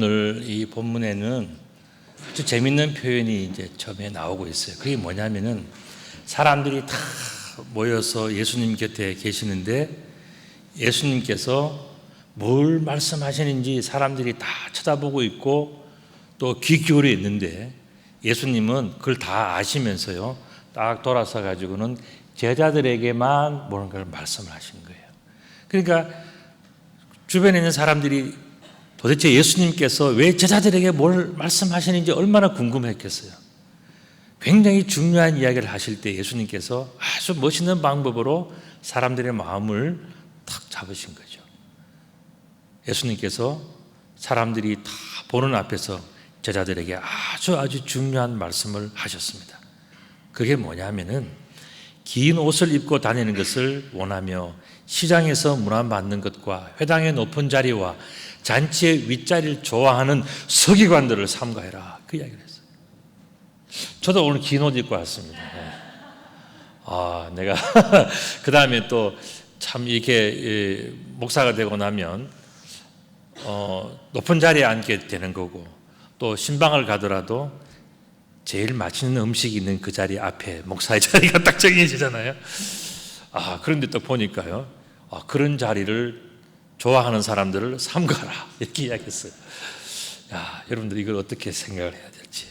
오늘 이 본문에는 아주 재밌는 표현이 이제 처음에 나오고 있어요. 그게 뭐냐면은 사람들이 다 모여서 예수님 곁에 계시는데 예수님께서 뭘 말씀하시는지 사람들이 다 쳐다보고 있고 또 귀 기울여 있는데 예수님은 그걸 다 아시면서요 딱 돌아서 가지고는 제자들에게만 뭔가를 말씀을 하신 거예요. 그러니까 주변에 있는 사람들이 도대체 예수님께서 왜 제자들에게 뭘 말씀하시는지 얼마나 궁금했겠어요. 굉장히 중요한 이야기를 하실 때 예수님께서 아주 멋있는 방법으로 사람들의 마음을 탁 잡으신 거죠. 예수님께서 사람들이 다 보는 앞에서 제자들에게 아주 중요한 말씀을 하셨습니다. 그게 뭐냐면은 긴 옷을 입고 다니는 것을 원하며 시장에서 문안받는 것과 회당의 높은 자리와 잔치의 윗자리를 좋아하는 서기관들을 삼가해라. 그 이야기를 했어요. 저도 오늘 긴 옷 입고 왔습니다. 내가 그 다음에 또 참 이렇게 목사가 되고 나면 높은 자리에 앉게 되는 거고 또 신방을 가더라도 제일 맛있는 음식이 있는 그 자리 앞에 목사의 자리가 딱 정해지잖아요. 그런데 또 보니까요. 그런 자리를 좋아하는 사람들을 삼가라. 이렇게 이야기했어요. 여러분들 이걸 어떻게 생각을 해야 될지.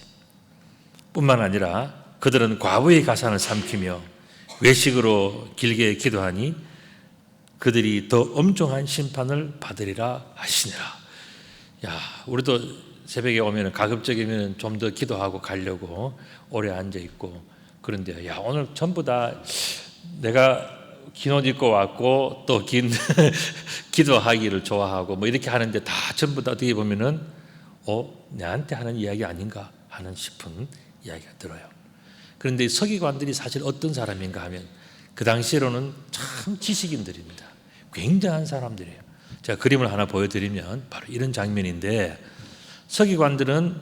뿐만 아니라 그들은 과부의 가산을 삼키며 외식으로 길게 기도하니 그들이 더 엄중한 심판을 받으리라 하시니라. 우리도 새벽에 오면 가급적이면 좀 더 기도하고 가려고 오래 앉아 있고 그런데 오늘 전부 다 내가 긴 옷 입고 왔고 또 긴 기도하기를 좋아하고 뭐 이렇게 하는데 다 전부 다 어떻게 보면은 내한테 하는 이야기 아닌가 하는 싶은 이야기가 들어요. 그런데 서기관들이 사실 어떤 사람인가 하면 그 당시로는 참 지식인들입니다. 굉장한 사람들이에요. 제가 그림을 하나 보여드리면 바로 이런 장면인데 서기관들은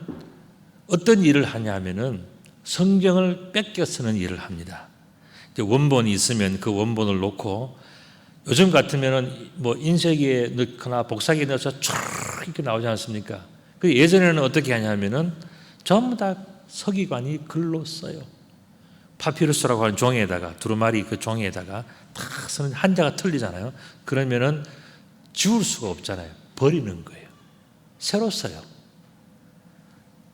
어떤 일을 하냐 하면은 성경을 뺏겨 쓰는 일을 합니다. 원본이 있으면 그 원본을 놓고 요즘 같으면은 뭐 인쇄기에 넣거나 복사기에 넣어서 촤 이렇게 나오지 않습니까? 그 예전에는 어떻게 하냐면은 전부 다 서기관이 글로 써요. 파피루스라고 하는 종이에다가 두루마리 그 종이에다가 탁 쓰는 한자가 틀리잖아요. 그러면은 지울 수가 없잖아요. 버리는 거예요. 새로 써요.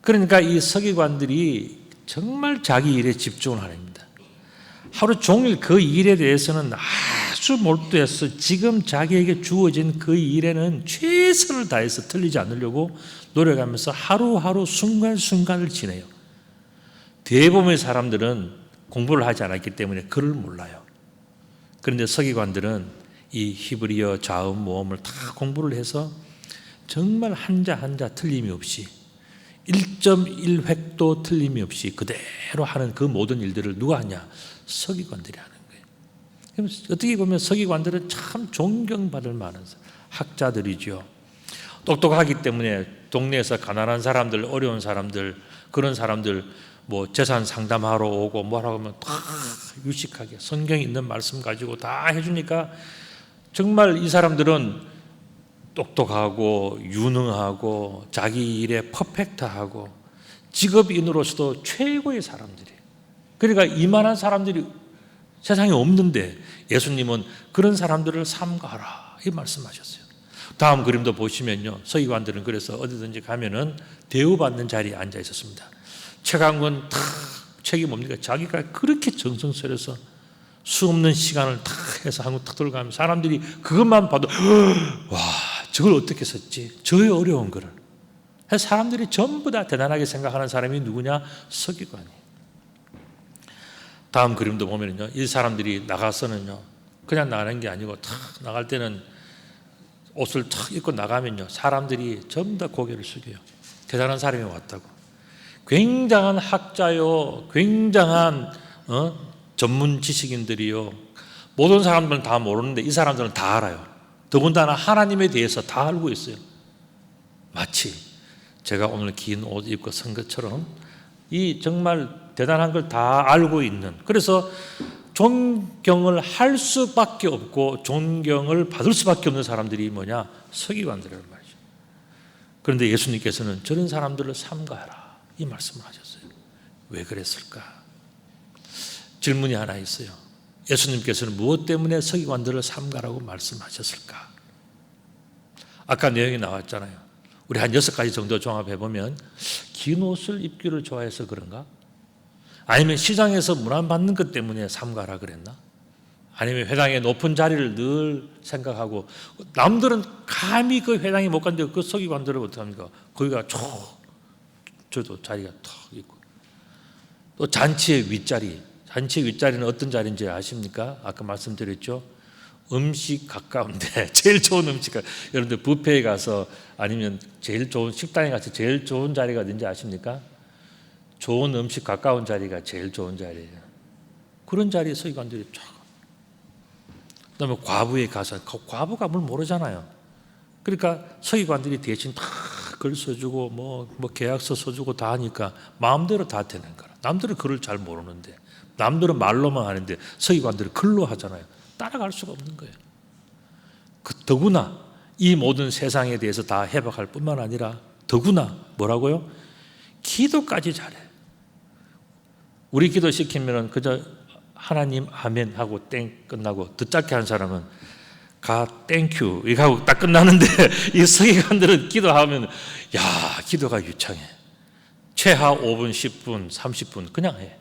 그러니까 이 서기관들이 정말 자기 일에 집중을 합니다. 하루 종일 그 일에 대해서는 아주 몰두해서 지금 자기에게 주어진 그 일에는 최선을 다해서 틀리지 않으려고 노력하면서 하루하루 순간순간을 지내요. 대부분의 사람들은 공부를 하지 않았기 때문에 글을 몰라요. 그런데 서기관들은 이 히브리어 자음 모음을 다 공부를 해서 정말 한자 틀림이 없이 1.1획도 틀림이 없이 그대로 하는 그 모든 일들을 누가 하냐? 서기관들이 하는 거예요. 그럼 어떻게 보면 서기관들은 참 존경받을 만한 학자들이죠. 똑똑하기 때문에 동네에서 가난한 사람들, 어려운 사람들, 그런 사람들 뭐 재산 상담하러 오고 뭐라고 하면 다 유식하게 성경에 있는 말씀 가지고 다 해주니까 정말 이 사람들은 똑똑하고 유능하고 자기 일에 퍼펙트하고 직업인으로서도 최고의 사람들이에요. 그러니까 이만한 사람들이 세상에 없는데 예수님은 그런 사람들을 삼가하라 이 말씀하셨어요. 다음 그림도 보시면요, 서기관들은 그래서 어디든지 가면은 대우받는 자리에 앉아 있었습니다. 책 한 권 탁 책이 뭡니까? 자기가 그렇게 정성스려서 수없는 시간을 탁 해서 한국 탁 들어가면 사람들이 그것만 봐도 와 저걸 어떻게 썼지? 저의 어려운 거를. 그래서 사람들이 전부 다 대단하게 생각하는 사람이 누구냐? 서기관이에요. 다음 그림도 보면요, 이 사람들이 나가서는요, 그냥 나가는 게 아니고 탁 나갈 때는 옷을 탁 입고 나가면요, 사람들이 전부 다 고개를 숙여요. 대단한 사람이 왔다고. 굉장한 학자요, 굉장한 전문 지식인들이요. 모든 사람들은 다 모르는데 이 사람들은 다 알아요. 더군다나 하나님에 대해서 다 알고 있어요. 마치 제가 오늘 긴 옷 입고 선 것처럼 이 정말 대단한 걸 다 알고 있는, 그래서 존경을 할 수밖에 없고 존경을 받을 수밖에 없는 사람들이 뭐냐? 서기관들이란 말이죠. 그런데 예수님께서는 저런 사람들을 삼가해라 이 말씀을 하셨어요. 왜 그랬을까? 질문이 하나 있어요. 예수님께서는 무엇 때문에 서기관들을 삼가라고 말씀하셨을까? 아까 내용이 나왔잖아요. 우리 한 6가지 정도 종합해보면 긴 옷을 입기를 좋아해서 그런가? 아니면 시장에서 문안받는 것 때문에 삼가라 그랬나? 아니면 회당의 높은 자리를 늘 생각하고 남들은 감히 그 회당에 못 갔는데 그 서기관들을 어떡합니까? 거기가 저도 자리가 턱 있고 또 잔치의 윗자리, 잔치의 윗자리는 어떤 자리인지 아십니까? 아까 말씀드렸죠. 음식 가까운데 제일 좋은 음식, 여러분들 뷔페에 가서 아니면 제일 좋은 식당에 가서 제일 좋은 자리가 어딘지 아십니까? 좋은 음식 가까운 자리가 제일 좋은 자리예요. 그런 자리에 서기관들이 쫙. 그다음에 과부에 가서 과부가 뭘 모르잖아요. 그러니까 서기관들이 대신 다 글 써주고 뭐 계약서 써주고 다 하니까 마음대로 다 되는 거라. 남들은 글을 잘 모르는데, 남들은 말로만 하는데 서기관들은 글로 하잖아요. 따라갈 수가 없는 거예요. 더구나 이 모든 세상에 대해서 다 해박할 뿐만 아니라 더구나 뭐라고요? 기도까지 잘해. 우리 기도 시키면은 그저 하나님 아멘 하고 땡 끝나고, 듣잡게 한 사람은 가 땡큐 이거 하고 딱 끝나는데 이 서기관들은 기도하면 야 기도가 유창해. 최하 5분, 10분, 30분 그냥 해.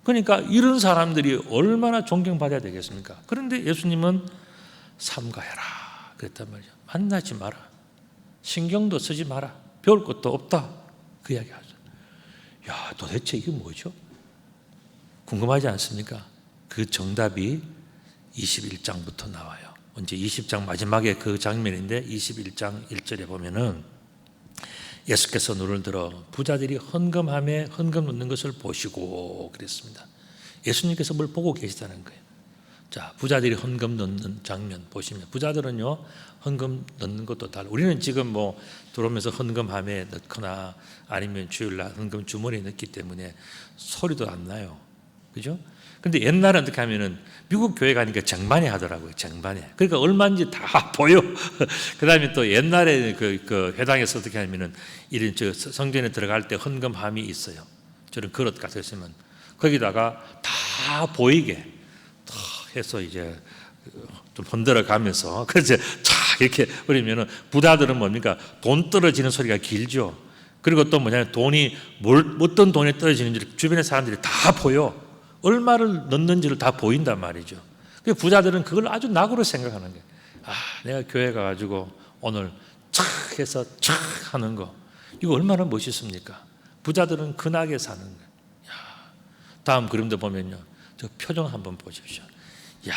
그러니까 이런 사람들이 얼마나 존경받아야 되겠습니까? 그런데 예수님은 삼가해라 그랬단 말이죠. 만나지 마라. 신경도 쓰지 마라. 배울 것도 없다. 그 이야기 하죠. 야 도대체 이게 뭐죠? 궁금하지 않습니까? 그 정답이 21장부터 나와요. 이제 20장 마지막에 그 장면인데 21장 1절에 보면은 예수께서 눈을 들어 부자들이 헌금함에 헌금 넣는 것을 보시고 그랬습니다. 예수님께서 뭘 보고 계시다는 거예요. 자, 부자들이 헌금 넣는 장면 보시면, 부자들은요 헌금 넣는 것도 달라. 우리는 지금 뭐 들어오면서 헌금함에 넣거나 아니면 주일날 헌금 주머니에 넣기 때문에 소리도 안 나요. 그죠? 근데 옛날은 어떻게 하면은 미국 교회 가니까 쟁반에 하더라고요. 쟁반에. 그러니까 얼마인지 다 보여. 그 다음에 또 옛날에 그 회당에서 어떻게 하면은 이런 성전에 들어갈 때 헌금함이 있어요. 저런 그릇 같은 있으면 거기다가 다 보이게 다 해서 이제 좀 흔들어 가면서 그래서 쫙 이렇게 그러면은 부자들은 뭡니까? 돈 떨어지는 소리가 길죠. 그리고 또 뭐냐면 돈이 어떤 돈이 떨어지는지 주변의 사람들이 다 보여. 얼마를 넣는지를 다 보인단 말이죠. 그 부자들은 그걸 아주 낙으로 생각하는 거예요. 아, 내가 교회 가가지고 오늘 착 해서 착 하는 거, 이거 얼마나 멋있습니까? 부자들은 근하게 사는 거예요. 야, 다음 그림도 보면요, 저 표정 한번 보십시오. 야,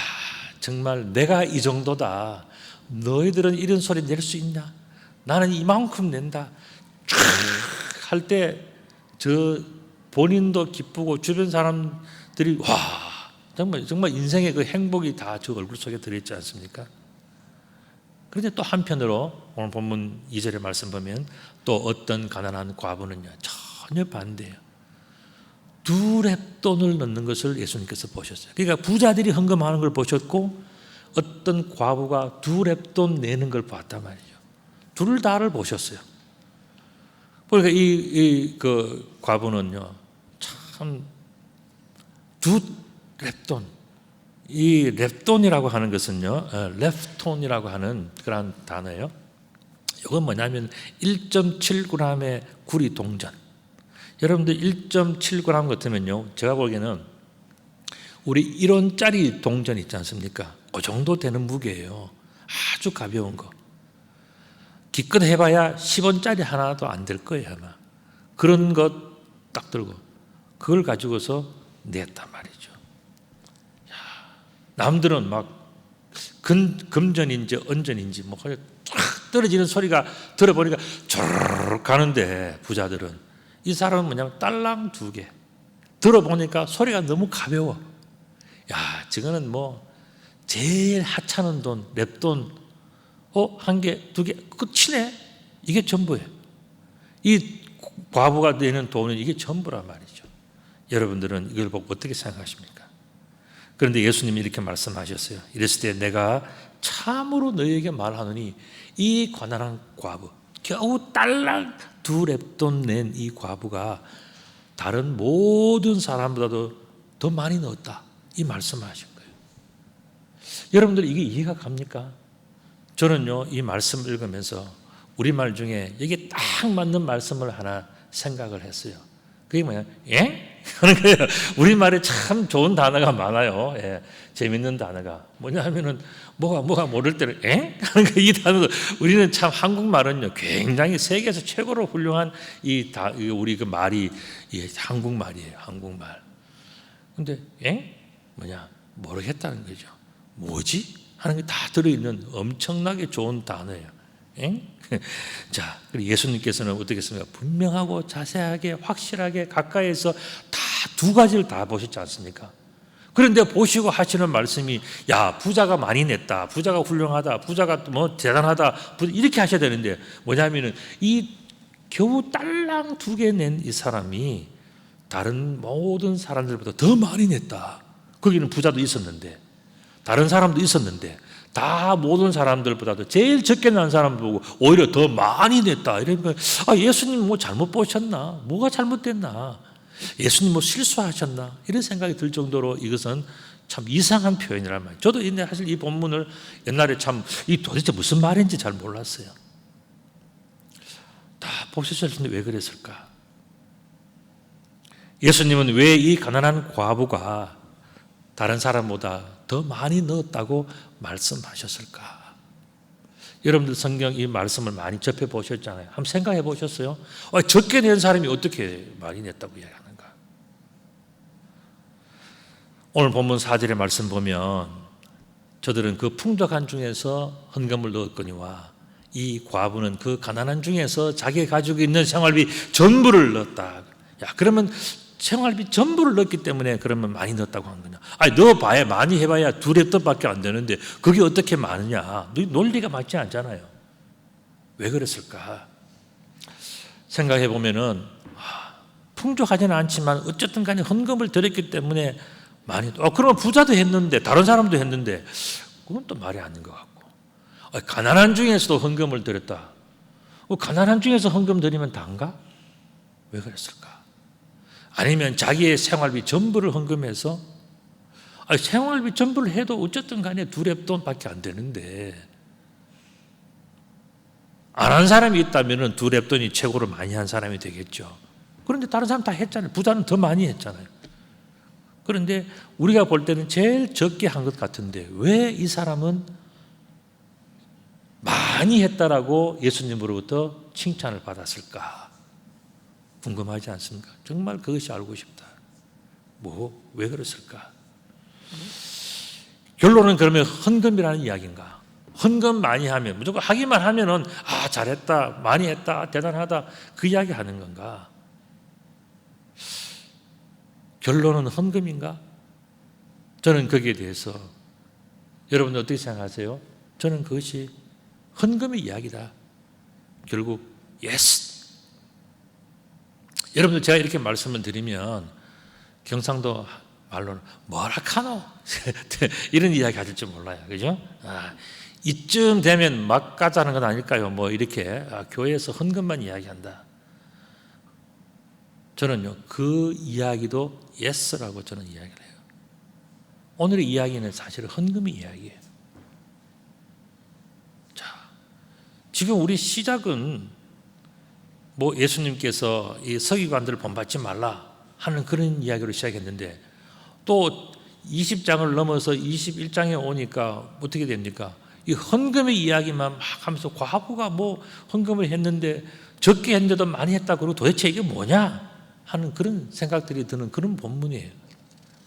정말 내가 이 정도다. 너희들은 이런 소리 낼 수 있냐? 나는 이만큼 낸다. 쫙 할 때 저 본인도 기쁘고 주변 사람들이 와, 정말 인생의 그 행복이 다 저 얼굴 속에 들어있지 않습니까? 그런데 또 한편으로 오늘 본문 2절의 말씀 보면 또 어떤 가난한 과부는요 전혀 반대예요. 2렙돈을 넣는 것을 예수님께서 보셨어요. 그러니까 부자들이 헌금하는 걸 보셨고 어떤 과부가 2렙돈 내는 걸 봤단 말이죠. 둘 다를 보셨어요. 그러니까 그 과부는요 참 2렙돈, 이 렙돈이라고 하는 것은요 렙톤이라고 하는 그런 단어예요. 이건 뭐냐면 1.7g의 구리 동전. 여러분들 1.7g 같으면요 제가 보기에는 우리 1원짜리 동전 있지 않습니까? 그 정도 되는 무게예요. 아주 가벼운 거. 기껏 해봐야 10원짜리 하나도 안 될 거예요 아마. 그런 것 딱 들고 그걸 가지고서 냈단 말이죠. 야, 남들은 막 금전인지 은전인지 뭐 쫙 떨어지는 소리가 들어보니까 쪼르륵 가는데 부자들은, 이 사람은 뭐냐면 딸랑 2개 들어보니까 소리가 너무 가벼워. 야, 저거는 뭐 제일 하찮은 돈, 렙돈 1개, 2개 끝이네. 이게 전부예요. 이 과부가 내는 돈은 이게 전부란 말이죠. 여러분들은 이걸 보고 어떻게 생각하십니까? 그런데 예수님이 이렇게 말씀하셨어요. 이랬을 때 내가 참으로 너희에게 말하노니 이 가난한 과부, 겨우 달랑 2렙돈 낸 이 과부가 다른 모든 사람보다도 더 많이 넣었다, 이 말씀을 하신 거예요. 여러분들 이게 이해가 갑니까? 저는요, 이 말씀을 읽으면서 우리말 중에 여기에 딱 맞는 말씀을 하나 생각을 했어요. 그게 뭐냐? 예? 하는 거예요. 우리말에 참 좋은 단어가 많아요. 예, 재밌는 단어가. 뭐냐 하면은 뭐가 모를 때는 예? 하는 거, 이 단어. 우리는 참 한국말은요, 굉장히 세계에서 최고로 훌륭한 우리 그 말이 한국말이에요. 한국말. 근데 예? 뭐냐? 모르겠다는 거죠. 뭐지? 하는 게 다 들어있는 엄청나게 좋은 단어예요. 엥? 자, 예수님께서는 어떻게 했습니까? 분명하고 자세하게 확실하게 가까이에서 다 2가지를 다 보셨지 않습니까? 그런데 보시고 하시는 말씀이, 야, 부자가 많이 냈다, 부자가 훌륭하다, 부자가 뭐 대단하다, 이렇게 하셔야 되는데, 뭐냐면은 이 겨우 달랑 2개 낸 이 사람이 다른 모든 사람들보다 더 많이 냈다. 거기는 부자도 있었는데, 다른 사람도 있었는데, 다 모든 사람들보다도 제일 적게 난 사람 보고 오히려 더 많이 냈다. 이러니까 예수님 뭐 잘못 보셨나? 뭐가 잘못됐나? 예수님 뭐 실수하셨나? 이런 생각이 들 정도로 이것은 참 이상한 표현이란 말이에요. 저도 사실 이 본문을 옛날에 참 이 도대체 무슨 말인지 잘 몰랐어요. 다 보셨을 텐데 왜 그랬을까? 예수님은 왜 이 가난한 과부가 다른 사람보다 더 많이 넣었다고 말씀하셨을까? 여러분들 성경 이 말씀을 많이 접해 보셨잖아요. 한번 생각해 보셨어요? 적게 낸 사람이 어떻게 많이 냈다고 이야기하는가? 오늘 본문 4절의 말씀 보면, 저들은 그 풍족한 중에서 헌금을 넣었거니와 이 과부는 그 가난한 중에서 자기가 가지고 있는 생활비 전부를 넣었다. 야, 그러면 생활비 전부를 넣었기 때문에 그러면 많이 넣었다고 한 거냐? 넣어봐야, 많이 해봐야 2렙돈밖에 안 되는데 그게 어떻게 많으냐? 논리가 맞지 않잖아요. 왜 그랬을까? 생각해 보면은 풍족하지는 않지만 어쨌든 간에 헌금을 드렸기 때문에 많이. 그러면 부자도 했는데, 다른 사람도 했는데, 그건 또 말이 아닌 것 같고. 가난한 중에서도 헌금을 드렸다. 가난한 중에서 헌금 드리면 다인가? 왜 그랬을까? 아니면 자기의 생활비 전부를 헌금해서, 생활비 전부를 해도 어쨌든 간에 2렙돈밖에 안 되는데, 안 한 사람이 있다면 2렙돈이 최고로 많이 한 사람이 되겠죠. 그런데 다른 사람 다 했잖아요. 부자는 더 많이 했잖아요. 그런데 우리가 볼 때는 제일 적게 한 것 같은데 왜 이 사람은 많이 했다라고 예수님으로부터 칭찬을 받았을까? 궁금하지 않습니까? 정말 그것이 알고 싶다. 왜 그랬을까? 결론은 그러면 헌금이라는 이야기인가? 헌금 많이 하면, 무조건 하기만 하면은 잘했다, 많이 했다, 대단하다, 그 이야기 하는 건가? 결론은 헌금인가? 저는 거기에 대해서 여러분들 어떻게 생각하세요? 저는 그것이 헌금의 이야기다. 결국 예스. 여러분들 제가 이렇게 말씀을 드리면 경상도 말로는 뭐라 카노? 이런 이야기 하실 줄 몰라요. 그죠? 이쯤 되면 막 가자는 건 아닐까요? 뭐 이렇게 교회에서 헌금만 이야기한다. 저는요, 그 이야기도 예스라고 저는 이야기를 해요. 오늘의 이야기는 사실 헌금의 이야기예요. 자, 지금 우리 시작은 뭐 예수님께서 이 서기관들을 본받지 말라 하는 그런 이야기로 시작했는데, 또 20장을 넘어서 21장에 오니까 어떻게 됩니까? 이 헌금의 이야기만 막 하면서 과부가 뭐 헌금을 했는데 적게 했는데도 많이 했다 그러고 도대체 이게 뭐냐 하는 그런 생각들이 드는 그런 본문이에요.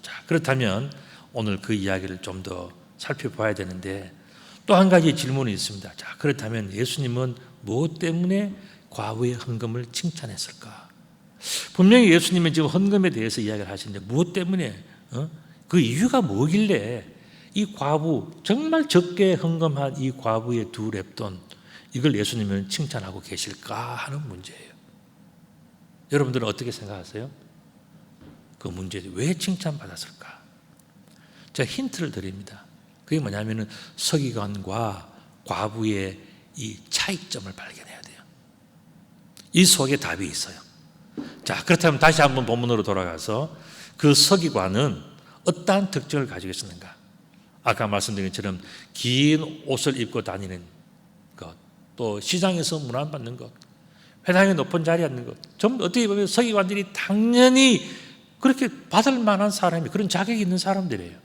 자, 그렇다면 오늘 그 이야기를 좀 더 살펴봐야 되는데, 또 한 가지 질문이 있습니다. 자, 그렇다면 예수님은 무엇 때문에 과부의 헌금을 칭찬했을까? 분명히 예수님은 지금 헌금에 대해서 이야기를 하시는데 무엇 때문에, 그 이유가 뭐길래 이 과부, 정말 적게 헌금한 이 과부의 2렙돈, 이걸 예수님은 칭찬하고 계실까 하는 문제예요. 여러분들은 어떻게 생각하세요? 그 문제에 왜 칭찬받았을까? 제가 힌트를 드립니다. 그게 뭐냐면은 서기관과 과부의 이 차이점을 발견해야 돼요. 이 속에 답이 있어요. 자, 그렇다면 다시 한번 본문으로 돌아가서 그 서기관은 어떠한 특징을 가지고 있었는가? 아까 말씀드린 것처럼 긴 옷을 입고 다니는 것, 또 시장에서 문안받는 것, 회당의 높은 자리에 앉는 것, 전부 어떻게 보면 서기관들이 당연히 그렇게 받을 만한 사람이, 그런 자격이 있는 사람들이에요.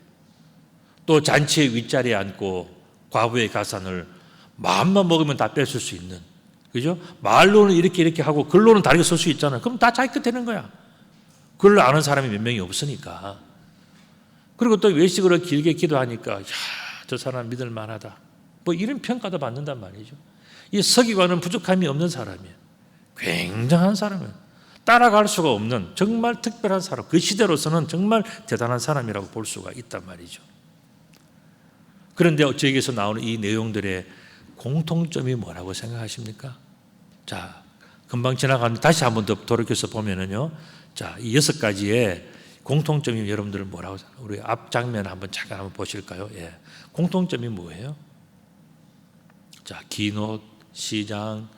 또 잔치의 윗자리에 앉고 과부의 가산을 마음만 먹으면 다 뺏을 수 있는, 그죠? 말로는 이렇게 하고 글로는 다르게 쓸 수 있잖아요. 그럼 다 자기 것 되는 거야. 그걸 아는 사람이 몇 명이 없으니까. 그리고 또 외식으로 길게 기도하니까 야, 저 사람 믿을 만하다, 뭐 이런 평가도 받는단 말이죠. 이 서기관은 부족함이 없는 사람이에요. 굉장한 사람이에요. 따라갈 수가 없는 정말 특별한 사람, 그 시대로서는 정말 대단한 사람이라고 볼 수가 있단 말이죠. 그런데 저에게서 나오는 이 내용들의 공통점이 뭐라고 생각하십니까? 자, 금방 지나가는데 다시 한번 더 돌이켜서 보면은요, 자, 이 6가지의 공통점이 여러분들은 뭐라고 생각해요? 우리 앞 장면 잠깐 한번 보실까요? 예. 공통점이 뭐예요? 자, 긴 옷, 시장,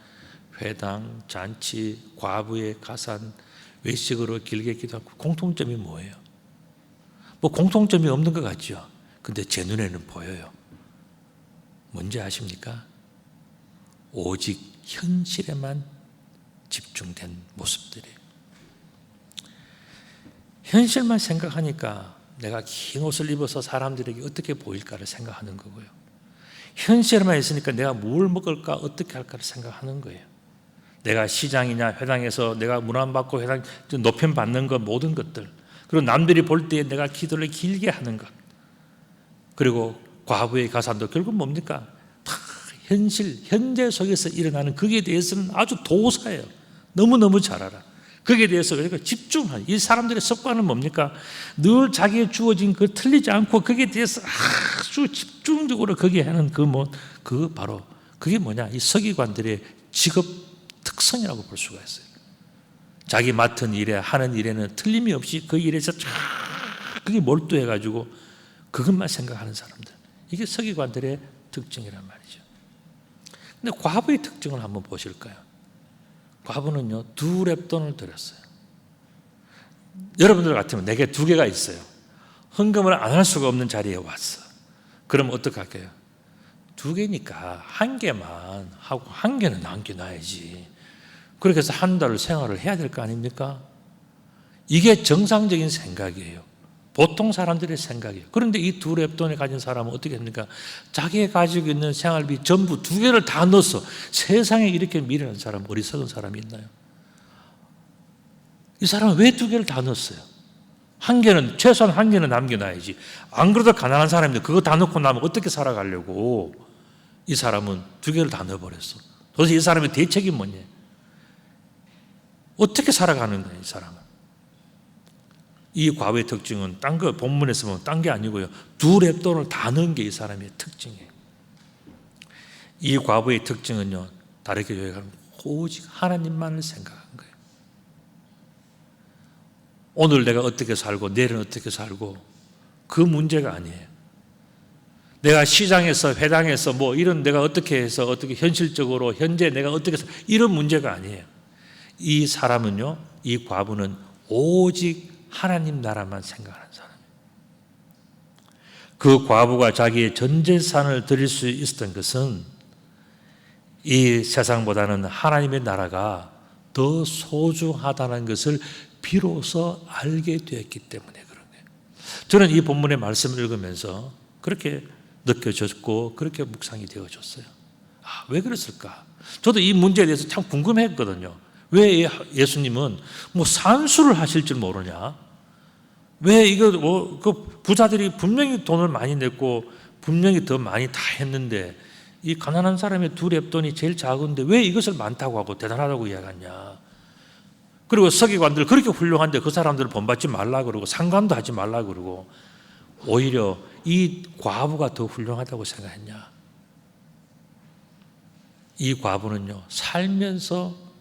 회당, 잔치, 과부의 가산, 외식으로 길게 기도하고, 공통점이 뭐예요? 뭐 공통점이 없는 것 같죠? 근데 제 눈에는 보여요. 뭔지 아십니까? 오직 현실에만 집중된 모습들이에요. 현실만 생각하니까 내가 긴 옷을 입어서 사람들에게 어떻게 보일까를 생각하는 거고요. 현실에만 있으니까 내가 뭘 먹을까, 어떻게 할까를 생각하는 거예요. 내가 시장이냐 회당에서 내가 문안받고 회당 높임 받는 것, 모든 것들, 그리고 남들이 볼 때 내가 기도를 길게 하는 것, 그리고 과부의 가산도 결국 뭡니까? 다 현재 속에서 일어나는 거기에 대해서는 아주 도사예요. 너무너무 잘 알아. 거기에 대해서 그러니까 집중하는, 이 사람들의 습관은 뭡니까? 늘 자기의 주어진 그 틀리지 않고 거기에 대해서 아주 집중적으로 거기에 하는 그 바로 그게 뭐냐? 이 서기관들의 직업 특성이라고 볼 수가 있어요. 자기 맡은 일에, 하는 일에는 틀림이 없이 그 일에서 쫙 그게 몰두해가지고 그것만 생각하는 사람들, 이게 서기관들의 특징이란 말이죠. 근데 과부의 특징을 한번 보실까요? 과부는요, 2렙돈을 드렸어요. 여러분들 같으면 내게 2개가 있어요. 헌금을 안 할 수가 없는 자리에 왔어. 그럼 어떻게 할까요? 2개니까 1개만 하고 1개는 남겨놔야지. 그렇게 해서 한 달을 생활을 해야 될 거 아닙니까? 이게 정상적인 생각이에요. 보통 사람들의 생각이에요. 그런데 이 2렙돈을 가진 사람은 어떻게 합니까? 자기가 가지고 있는 생활비 전부 2개를 다 넣어서, 세상에 이렇게 미련한 사람, 어리석은 사람이 있나요? 이 사람은 왜 2개를 다 넣었어요? 1개는, 최소한 1개는 남겨놔야지. 안 그래도 가난한 사람인데 그거 다 넣고 나면 어떻게 살아가려고 이 사람은 2개를 다 넣어버렸어. 도대체 이 사람의 대책이 뭐냐? 어떻게 살아가는 거야, 이 사람은? 이 과부의 특징은 딴 거 본문에서 보면 딴 게 아니고요, 2렙돈을 다 넣은 게 이 사람의 특징이에요. 이 과부의 특징은요, 다르게 요약하면 오직 하나님만을 생각한 거예요. 오늘 내가 어떻게 살고 내일은 어떻게 살고 그 문제가 아니에요. 내가 시장에서 회당에서 뭐 이런 내가 어떻게 해서 어떻게 현실적으로 현재 내가 어떻게 해서 이런 문제가 아니에요. 이 사람은요, 이 과부는 오직 하나님 나라만 생각하는 사람이에요. 그 과부가 자기의 전 재산을 드릴 수 있었던 것은 이 세상보다는 하나님의 나라가 더 소중하다는 것을 비로소 알게 되었기 때문에 그런 거예요. 저는 이 본문의 말씀을 읽으면서 그렇게 느껴졌고 그렇게 묵상이 되어졌어요. 아, 왜 그랬을까? 저도 이 문제에 대해서 참 궁금했거든요. 왜 예수님은 뭐 산수를 하실 줄 모르냐? 왜 이거 그 부자들이 분명히 돈을 많이 냈고 분명히 더 많이 다 했는데 이 가난한 사람의 2렙돈이 제일 작은데 왜 이것을 많다고 하고 대단하다고 이야기하냐? 그리고 서기관들 그렇게 훌륭한데 그 사람들을 본받지 말라 그러고 상관도 하지 말라 그러고 오히려 이 과부가 더 훌륭하다고 생각했냐? 이 과부는요, 살면서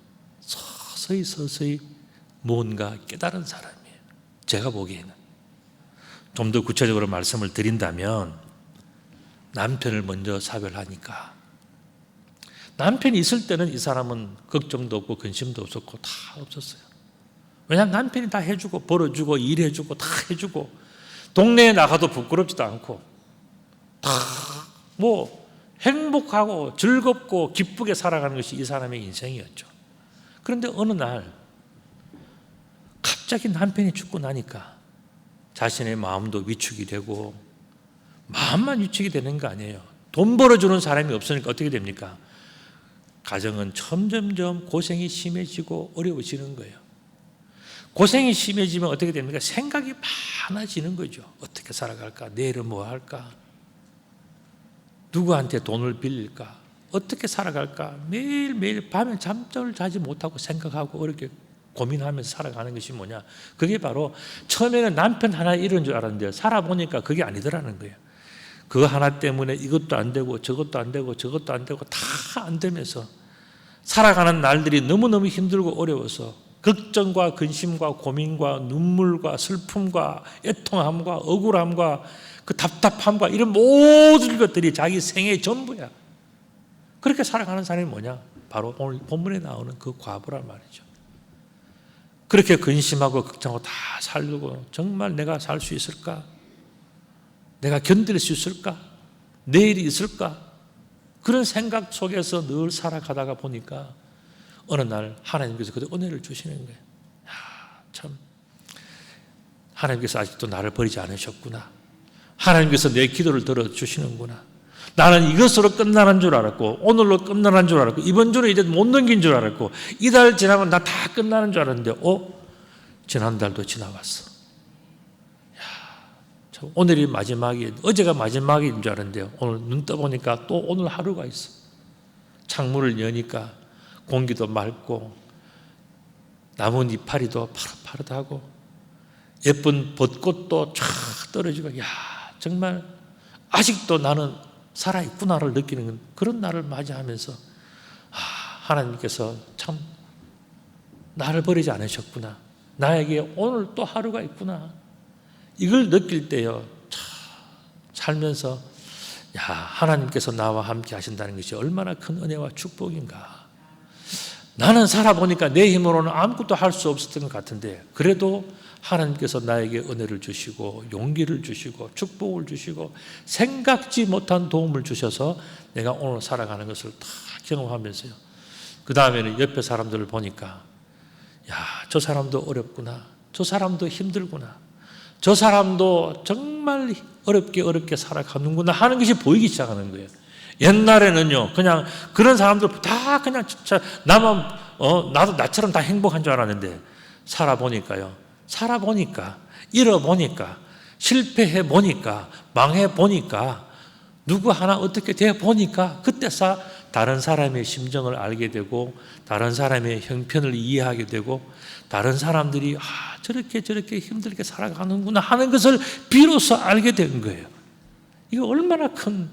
서서히 뭔가 깨달은 사람이에요. 제가 보기에는. 좀 더 구체적으로 말씀을 드린다면 남편을 먼저 사별하니까 남편이 있을 때는 이 사람은 걱정도 없고 근심도 없었고 다 없었어요. 왜냐하면 남편이 다 해주고 벌어주고 일해주고 다 해주고 동네에 나가도 부끄럽지도 않고 다 뭐 행복하고 즐겁고 기쁘게 살아가는 것이 이 사람의 인생이었죠. 그런데 어느 날 갑자기 남편이 죽고 나니까 자신의 마음도 위축이 되고, 마음만 위축이 되는 거 아니에요. 돈 벌어주는 사람이 없으니까 어떻게 됩니까? 가정은 점점점 고생이 심해지고 어려워지는 거예요. 고생이 심해지면 어떻게 됩니까? 생각이 많아지는 거죠. 어떻게 살아갈까? 내일은 뭐 할까? 누구한테 돈을 빌릴까? 어떻게 살아갈까? 매일매일 밤에 잠을 자지 못하고 생각하고 어렵게 고민하면서 살아가는 것이 뭐냐? 그게 바로 처음에는 남편 하나 이런 줄 알았는데 살아보니까 그게 아니더라는 거예요. 그거 하나 때문에 이것도 안 되고 저것도 안 되고 저것도 안 되고 다 안 되면서 살아가는 날들이 너무너무 힘들고 어려워서 걱정과 근심과 고민과 눈물과 슬픔과 애통함과 억울함과 그 답답함과 이런 모든 것들이 자기 생애의 전부야. 그렇게 살아가는 사람이 뭐냐? 바로 오늘 본문에 나오는 그 과부란 말이죠. 그렇게 근심하고 걱정하고 다 살고 정말 내가 살 수 있을까? 내가 견딜 수 있을까? 내일이 있을까? 그런 생각 속에서 늘 살아가다가 보니까 어느 날 하나님께서 그때 은혜를 주시는 거예요. 참 하나님께서 아직도 나를 버리지 않으셨구나. 하나님께서 내 기도를 들어주시는구나. 나는 이것으로 끝나는 줄 알았고 오늘로 끝나는 줄 알았고 이번 주는 이제 못 넘긴 줄 알았고 이달 지나면 나 다 끝나는 줄 알았는데 지난달도 지나갔어. 오늘이 마지막이, 어제가 마지막인 줄 알았는데요. 오늘 눈 떠보니까 또 오늘 하루가 있어. 창문을 여니까 공기도 맑고 나무 이파리도 파릇파릇하고 예쁜 벚꽃도 쫙 떨어지고, 정말 아직도 나는 살아있구나를 느끼는 그런 날을 맞이하면서 하나님께서 참 나를 버리지 않으셨구나. 나에게 오늘 또 하루가 있구나. 이걸 느낄 때요, 살면서 하나님께서 나와 함께 하신다는 것이 얼마나 큰 은혜와 축복인가. 나는 살아보니까 내 힘으로는 아무것도 할 수 없었던 것 같은데 그래도 하나님께서 나에게 은혜를 주시고 용기를 주시고 축복을 주시고 생각지 못한 도움을 주셔서 내가 오늘 살아가는 것을 다 경험하면서요, 그 다음에는 옆에 사람들을 보니까 저 사람도 어렵구나, 저 사람도 힘들구나, 저 사람도 정말 어렵게 살아가는구나 하는 것이 보이기 시작하는 거예요. 옛날에는요, 그냥 그런 사람들 다 그냥 나도 나처럼 다 행복한 줄 알았는데 살아보니까 잃어보니까 실패해보니까 망해보니까 누구 하나 어떻게 돼보니까 그때서 다른 사람의 심정을 알게 되고 다른 사람의 형편을 이해하게 되고 다른 사람들이 저렇게 힘들게 살아가는구나 하는 것을 비로소 알게 된 거예요. 이거 얼마나 큰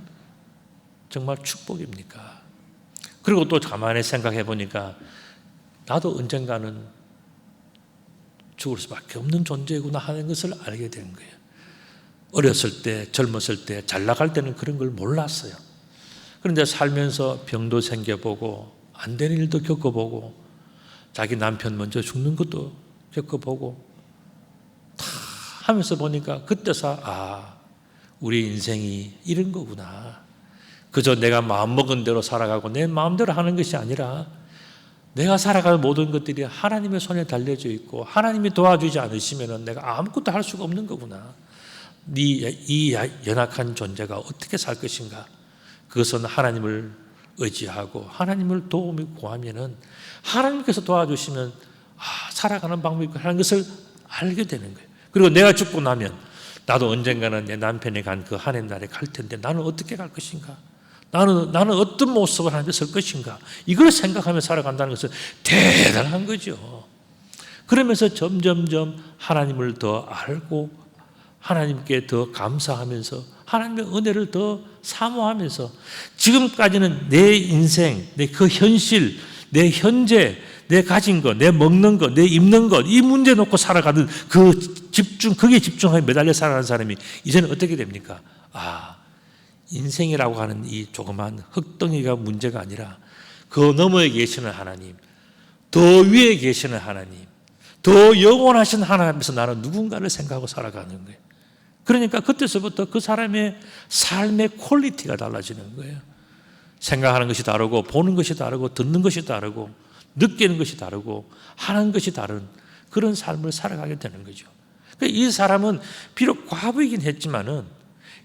정말 축복입니까? 그리고 또 가만히 생각해 보니까 나도 언젠가는 죽을 수밖에 없는 존재구나 하는 것을 알게 된 거예요. 어렸을 때, 젊었을 때, 잘 나갈 때는 그런 걸 몰랐어요. 그런데 살면서 병도 생겨보고 안 되는 일도 겪어보고 자기 남편 먼저 죽는 것도 겪어보고 다 하면서 보니까 그때서 우리 인생이 이런 거구나. 그저 내가 마음먹은 대로 살아가고 내 마음대로 하는 것이 아니라 내가 살아갈 모든 것들이 하나님의 손에 달려져 있고 하나님이 도와주지 않으시면 내가 아무것도 할 수가 없는 거구나. 이 연약한 존재가 어떻게 살 것인가. 그것은 하나님을 의지하고 하나님을 도움을 구하면은 하나님께서 도와주시면 살아가는 방법이 있고 하는 것을 알게 되는 거예요. 그리고 내가 죽고 나면 나도 언젠가는 내 남편이 간 그 하늘나라에 갈 텐데 나는 어떻게 갈 것인가? 나는 어떤 모습을 하나님께 설 것인가? 이걸 생각하며 살아간다는 것은 대단한 거죠. 그러면서 점점점 하나님을 더 알고 하나님께 더 감사하면서 하나님의 은혜를 더 사모하면서 지금까지는 내 인생, 내 그 현실, 내 현재, 내 가진 것, 내 먹는 것, 내 입는 것, 이 문제 놓고 살아가는 거기에 집중하여 매달려 살아가는 사람이 이제는 어떻게 됩니까? 인생이라고 하는 이 조그만 흙덩이가 문제가 아니라 그 너머에 계시는 하나님, 더 위에 계시는 하나님, 더 영원하신 하나님 앞에서 나는 누군가를 생각하고 살아가는 거예요. 그러니까 그때서부터 그 사람의 삶의 퀄리티가 달라지는 거예요. 생각하는 것이 다르고, 보는 것이 다르고, 듣는 것이 다르고, 느끼는 것이 다르고, 하는 것이 다른 그런 삶을 살아가게 되는 거죠. 이 사람은 비록 과부이긴 했지만은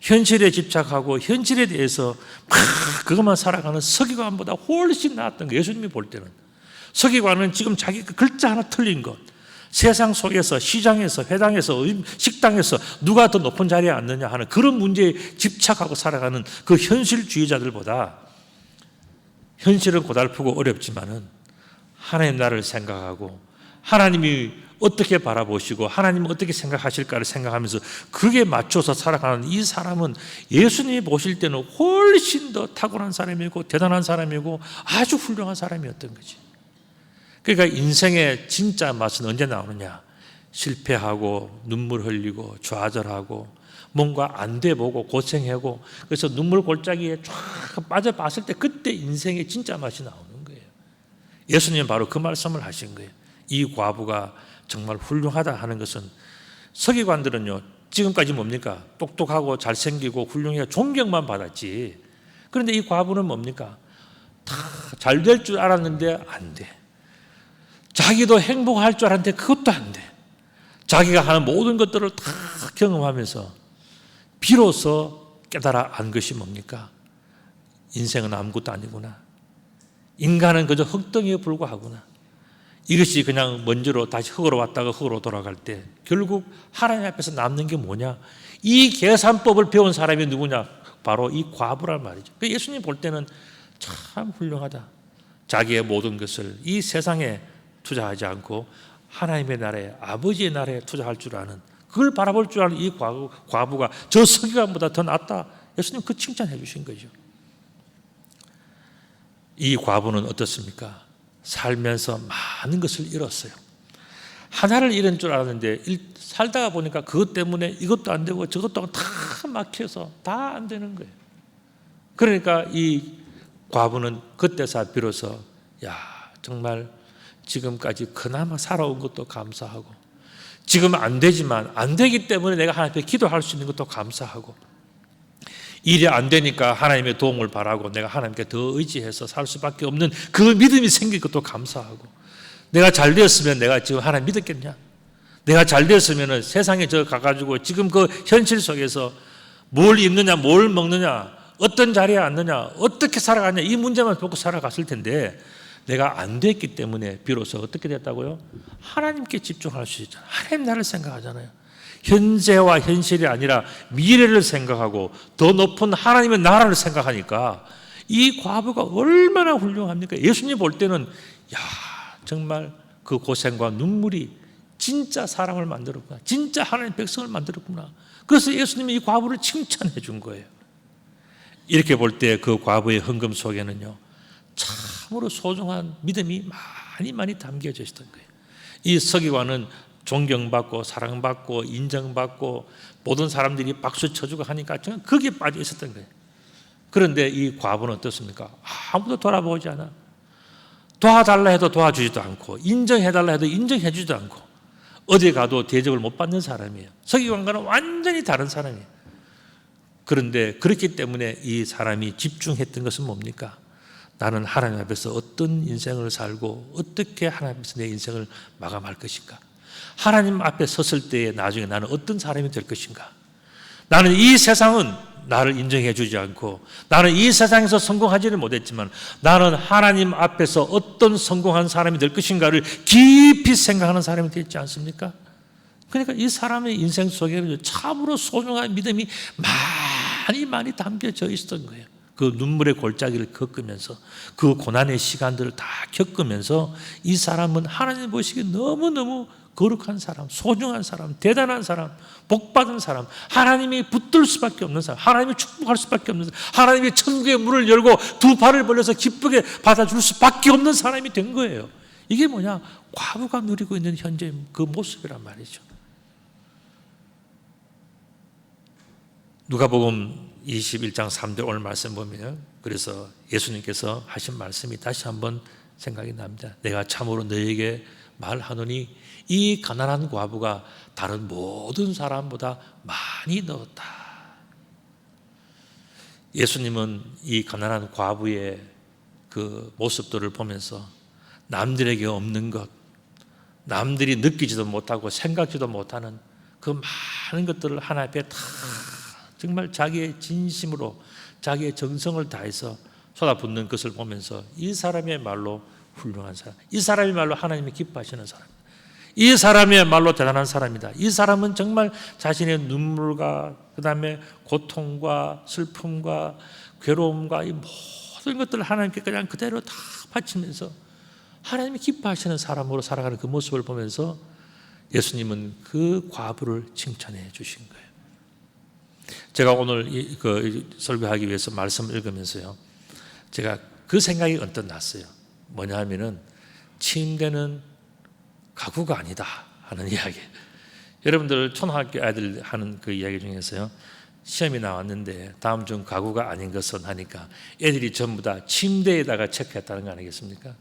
현실에 집착하고 현실에 대해서 막 그것만 살아가는 서기관보다 훨씬 나았던 거예요. 예수님이 볼 때는. 서기관은 지금 자기가 글자 하나 틀린 것, 세상 속에서, 시장에서, 회당에서, 식당에서 누가 더 높은 자리에 앉느냐 하는 그런 문제에 집착하고 살아가는 그 현실주의자들보다, 현실은 고달프고 어렵지만은 하나님 나라를 생각하고 하나님이 어떻게 바라보시고 하나님은 어떻게 생각하실까를 생각하면서 그게 맞춰서 살아가는 이 사람은 예수님이 보실 때는 훨씬 더 탁월한 사람이고 대단한 사람이고 아주 훌륭한 사람이었던 거지. 그러니까 인생의 진짜 맛은 언제 나오느냐? 실패하고 눈물 흘리고 좌절하고 뭔가 안 돼 보고 고생하고, 그래서 눈물 골짜기에 쫙 빠져봤을 때 그때 인생의 진짜 맛이 나오는 거예요. 예수님은 바로 그 말씀을 하신 거예요. 이 과부가 정말 훌륭하다 하는 것은, 서기관들은요 지금까지 뭡니까? 똑똑하고 잘생기고 훌륭해 존경만 받았지. 그런데 이 과부는 뭡니까? 다 잘 될 줄 알았는데 안 돼. 자기도 행복할 줄 알았는데 그것도 안 돼. 자기가 하는 모든 것들을 다 경험하면서 비로소 깨달아 안 것이 뭡니까? 인생은 아무것도 아니구나. 인간은 그저 흙덩이에 불과하구나. 이것이 그냥 먼지로 다시 흙으로 왔다가 흙으로 돌아갈 때 결국 하나님 앞에서 남는 게 뭐냐? 이 계산법을 배운 사람이 누구냐? 바로 이 과부란 말이죠. 예수님 볼 때는 참 훌륭하다. 자기의 모든 것을 이 세상에 투자하지 않고 하나님의 나라에, 아버지의 나라에 투자할 줄 아는, 그걸 바라볼 줄 아는 이 과부가 저 서기관보다 더 낫다. 예수님 그 칭찬해 주신 거죠. 이 과부는 어떻습니까? 살면서 많은 것을 잃었어요. 하나를 잃은 줄 알았는데 살다가 보니까 그것 때문에 이것도 안 되고 저것도 다 막혀서 다 안 되는 거예요. 그러니까 이 과부는 그때서 비로소 야, 정말 지금까지 그나마 살아온 것도 감사하고, 지금 안 되지만 안 되기 때문에 내가 하나님 앞에 기도할 수 있는 것도 감사하고, 일이 안 되니까 하나님의 도움을 바라고 내가 하나님께 더 의지해서 살 수밖에 없는 그 믿음이 생길 것도 감사하고, 내가 잘 되었으면 내가 지금 하나님 믿었겠냐? 내가 잘 되었으면 세상에 저 가가지고 지금 그 현실 속에서 뭘 입느냐, 뭘 먹느냐, 어떤 자리에 앉느냐, 어떻게 살아가냐, 이 문제만 보고 살아갔을 텐데 내가 안 됐기 때문에 비로소 어떻게 됐다고요? 하나님께 집중할 수 있잖아요. 하나님 나를 생각하잖아요. 현재와 현실이 아니라 미래를 생각하고 더 높은 하나님의 나라를 생각하니까 이 과부가 얼마나 훌륭합니까? 예수님 볼 때는 야, 정말 그 고생과 눈물이 진짜 사람을 만들었구나, 진짜 하나님의 백성을 만들었구나. 그래서 예수님이 이 과부를 칭찬해 준 거예요. 이렇게 볼 때 그 과부의 헌금 속에는요 참으로 소중한 믿음이 많이 담겨져 있었던 거예요. 이 서기관은 존경받고 사랑받고 인정받고 모든 사람들이 박수 쳐주고 하니까 저는 거기에 빠져 있었던 거예요. 그런데 이 과부는 어떻습니까? 아무도 돌아보지 않아. 도와달라 해도 도와주지도 않고, 인정해달라 해도 인정해주지도 않고, 어디 가도 대접을 못 받는 사람이에요. 서기관과는 완전히 다른 사람이에요. 그런데 그렇기 때문에 이 사람이 집중했던 것은 뭡니까? 나는 하나님 앞에서 어떤 인생을 살고 어떻게 하나님 앞에서 내 인생을 마감할 것인가? 하나님 앞에 섰을 때에 나중에 나는 어떤 사람이 될 것인가? 나는 이 세상은 나를 인정해 주지 않고, 나는 이 세상에서 성공하지는 못했지만 나는 하나님 앞에서 어떤 성공한 사람이 될 것인가를 깊이 생각하는 사람이 되지 않습니까? 그러니까 이 사람의 인생 속에 참으로 소중한 믿음이 많이 담겨져 있었던 거예요. 그 눈물의 골짜기를 겪으면서, 그 고난의 시간들을 다 겪으면서 이 사람은 하나님 보시기에 너무너무 거룩한 사람, 소중한 사람, 대단한 사람, 복받은 사람, 하나님이 붙들 수밖에 없는 사람, 하나님이 축복할 수밖에 없는 사람, 하나님이 천국의 문을 열고 두 팔을 벌려서 기쁘게 받아줄 수밖에 없는 사람이 된 거예요. 이게 뭐냐? 과부가 누리고 있는 현재 그 모습이란 말이죠. 누가복음 21장 3절 오늘 말씀 보면 그래서 예수님께서 하신 말씀이 다시 한번 생각이 납니다. 내가 참으로 너에게 말하노니 이 가난한 과부가 다른 모든 사람보다 많이 넣었다. 예수님은 이 가난한 과부의 그 모습들을 보면서 남들에게 없는 것, 남들이 느끼지도 못하고 생각지도 못하는 그 많은 것들을 하나님 앞에 다 정말 자기의 진심으로 자기의 정성을 다해서 쏟아붓는 것을 보면서 이 사람이야말로 훌륭한 사람, 이 사람이야말로 하나님이 기뻐하시는 사람, 이 사람이야말로 대단한 사람이다. 이 사람은 정말 자신의 눈물과 그 다음에 고통과 슬픔과 괴로움과 이 모든 것들을 하나님께 그냥 그대로 다 바치면서 하나님이 기뻐하시는 사람으로 살아가는 그 모습을 보면서 예수님은 그 과부를 칭찬해 주신 거예요. 제가 오늘 그 설교하기 위해서 말씀을 읽으면서요, 제가 그 생각이 언뜻 났어요. 뭐냐 하면은 침대는 가구가 아니다 하는 이야기. 여러분들 초등학교 아이들 하는 그 이야기 중에서요, 시험이 나왔는데 다음 중 가구가 아닌 것은 하니까 애들이 전부 다 침대에다가 체크했다는 거 아니겠습니까?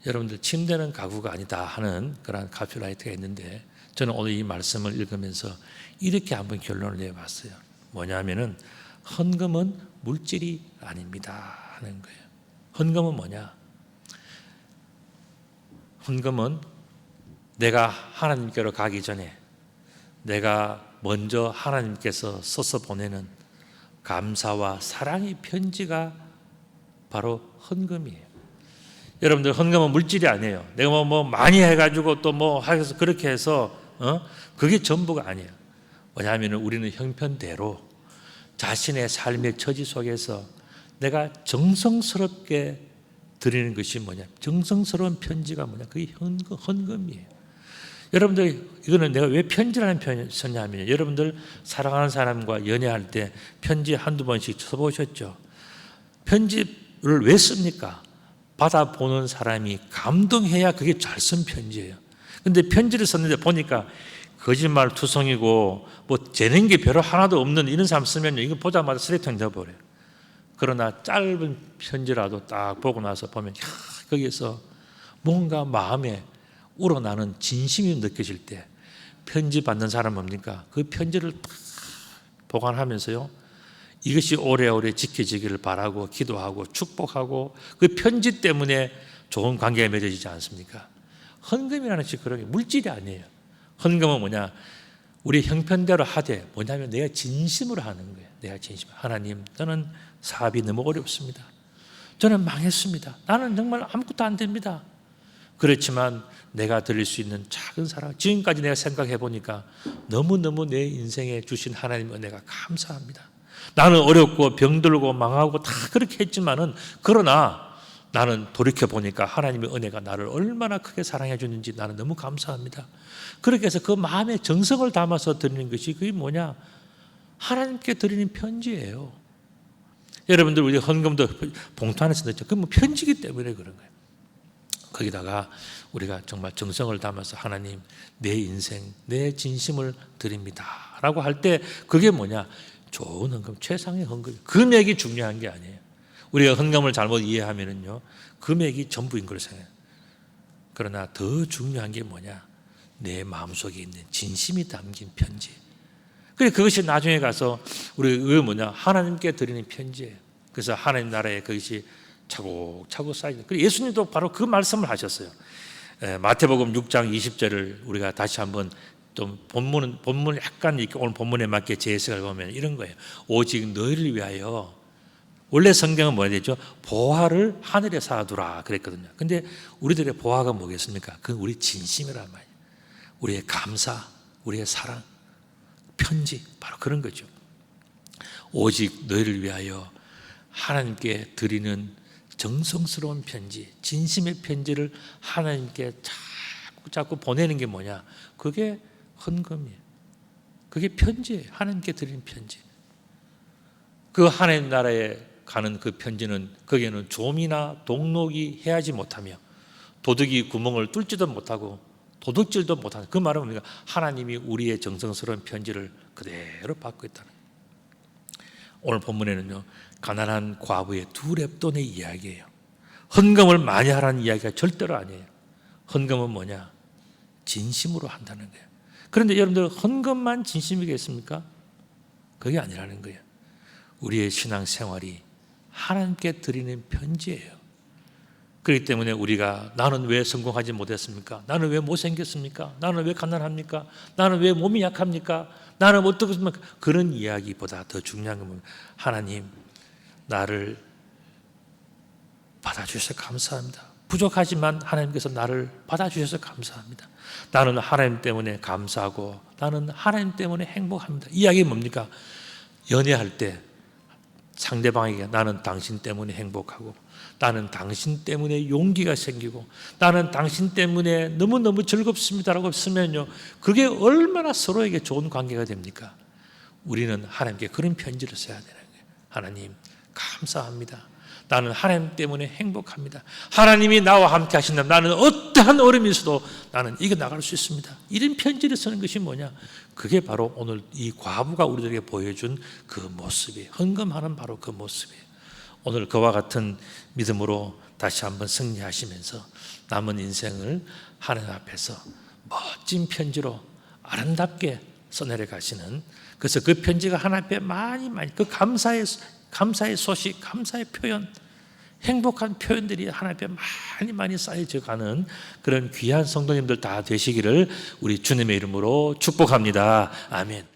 여러분들 침대는 가구가 아니다 하는 그런 카피라이트가 있는데 저는 오늘 이 말씀을 읽으면서 이렇게 한번 결론을 내봤어요. 뭐냐면은 헌금은 물질이 아닙니다 하는 거예요. 헌금은 뭐냐? 헌금은 내가 하나님께로 가기 전에 내가 먼저 하나님께서 써서 보내는 감사와 사랑의 편지가 바로 헌금이에요. 여러분들 헌금은 물질이 아니에요. 내가 뭐 많이 해가지고 또 뭐 해서 그렇게 해서 그게 전부가 아니에요. 왜냐하면 우리는 형편대로 자신의 삶의 처지 속에서 내가 정성스럽게 드리는 것이 뭐냐? 정성스러운 편지가 뭐냐? 그게 헌금이에요. 여러분들 이거는 내가 왜 편지라는 표현을 썼냐면 여러분들 사랑하는 사람과 연애할 때 편지 한두 번씩 써보셨죠? 편지를 왜 씁니까? 받아보는 사람이 감동해야 그게 잘 쓴 편지예요. 근데 편지를 썼는데 보니까 거짓말 투성이고 뭐 재는 게 별로 하나도 없는 이런 사람 쓰면 이거 보자마자 쓰레기통에 넣어버려요. 그러나 짧은 편지라도 딱 보고 나서 보면 거기에서 뭔가 마음에 우러나는 진심이 느껴질 때 편지 받는 사람 뭡니까? 그 편지를 딱 보관하면서요, 이것이 오래오래 지켜지기를 바라고 기도하고 축복하고 그 편지 때문에 좋은 관계가 맺어지지 않습니까? 헌금이라는 것이 그런 게 물질이 아니에요. 헌금은 뭐냐? 우리 형편대로 하되 뭐냐면 내가 진심으로 하는 거예요. 내가 진심. 하나님, 저는 사업이 너무 어렵습니다. 저는 망했습니다. 나는 정말 아무것도 안 됩니다. 그렇지만 내가 드릴 수 있는 작은 사랑, 지금까지 내가 생각해 보니까 너무너무 내 인생에 주신 하나님의 은혜가 감사합니다. 나는 어렵고 병들고 망하고 다 그렇게 했지만은 그러나 나는 돌이켜 보니까 하나님의 은혜가 나를 얼마나 크게 사랑해 주는지 나는 너무 감사합니다. 그렇게 해서 그 마음의 정성을 담아서 드리는 것이 그게 뭐냐? 하나님께 드리는 편지예요. 여러분들 우리 헌금도 봉투 안에서 넣죠. 그건 뭐 편지기 때문에 그런 거예요. 거기다가 우리가 정말 정성을 담아서 하나님 내 인생 내 진심을 드립니다 라고 할 때 그게 뭐냐? 좋은 헌금, 최상의 헌금. 금액이 중요한 게 아니에요. 우리가 헌금을 잘못 이해하면은요, 금액이 전부인 걸 생각해요. 그러나 더 중요한 게 뭐냐? 내 마음속에 있는 진심이 담긴 편지. 그래 그것이 나중에 가서 우리 뭐냐? 하나님께 드리는 편지예요. 그래서 하나님 나라에 그것이 차곡차곡 쌓이는. 그리고 예수님도 바로 그 말씀을 하셨어요. 마태복음 6장 20절을 우리가 다시 한번 좀 본문 약간 이렇게 오늘 본문에 맞게 재해석을 보면 이런 거예요. 오직 너희를 위하여. 원래 성경은 뭐야 되죠? 보화를 하늘에 쌓아두라 그랬거든요. 근데 우리들의 보화가 뭐겠습니까? 그건 우리 진심이란 말이에요. 우리의 감사, 우리의 사랑, 편지, 바로 그런 거죠. 오직 너희를 위하여 하나님께 드리는 정성스러운 편지, 진심의 편지를 하나님께 자꾸 보내는 게 뭐냐? 그게 헌금이에요. 그게 편지예요. 하나님께 드리는 편지. 그 하나님 나라에 가는 그 편지는 거기에는 좀이나 동록이 해하지 못하며 도둑이 구멍을 뚫지도 못하고 도둑질도 못하는, 그 말은 뭡니까? 하나님이 우리의 정성스러운 편지를 그대로 받고 있다는 거예요. 오늘 본문에는요, 가난한 과부의 두 렙돈의 이야기예요. 헌금을 많이 하라는 이야기가 절대로 아니에요. 헌금은 뭐냐? 진심으로 한다는 거예요. 그런데 여러분들 헌금만 진심이겠습니까? 그게 아니라는 거예요. 우리의 신앙생활이 하나님께 드리는 편지예요. 그렇기 때문에 우리가 나는 왜 성공하지 못했습니까? 나는 왜 못생겼습니까? 나는 왜 가난합니까? 나는 왜 몸이 약합니까? 나는 어떻습니까? 그런 이야기보다 더 중요한 건 하나님, 나를 받아주셔서 감사합니다. 부족하지만 하나님께서 나를 받아주셔서 감사합니다. 나는 하나님 때문에 감사하고 나는 하나님 때문에 행복합니다. 이 이야기 뭡니까? 연애할 때 상대방에게 나는 당신 때문에 행복하고 나는 당신 때문에 용기가 생기고 나는 당신 때문에 너무너무 즐겁습니다라고 쓰면요, 그게 얼마나 서로에게 좋은 관계가 됩니까? 우리는 하나님께 그런 편지를 써야 되는 거예요. 하나님 감사합니다. 나는 하나님 때문에 행복합니다. 하나님이 나와 함께 하신다면 나는 어떠한 어려움이 있어도 나는 이겨나갈 수 있습니다. 이런 편지를 쓰는 것이 뭐냐? 그게 바로 오늘 이 과부가 우리들에게 보여준 그 모습이에요. 헌금하는 바로 그 모습이에요. 오늘 그와 같은 믿음으로 다시 한번 승리하시면서 남은 인생을 하나님 앞에서 멋진 편지로 아름답게 써내려 가시는, 그래서 그 편지가 하나님 앞에 많이 그 감사의 소식, 감사의 표현, 행복한 표현들이 하나님 앞에 많이 쌓여져 가는 그런 귀한 성도님들 다 되시기를 우리 주님의 이름으로 축복합니다. 아멘.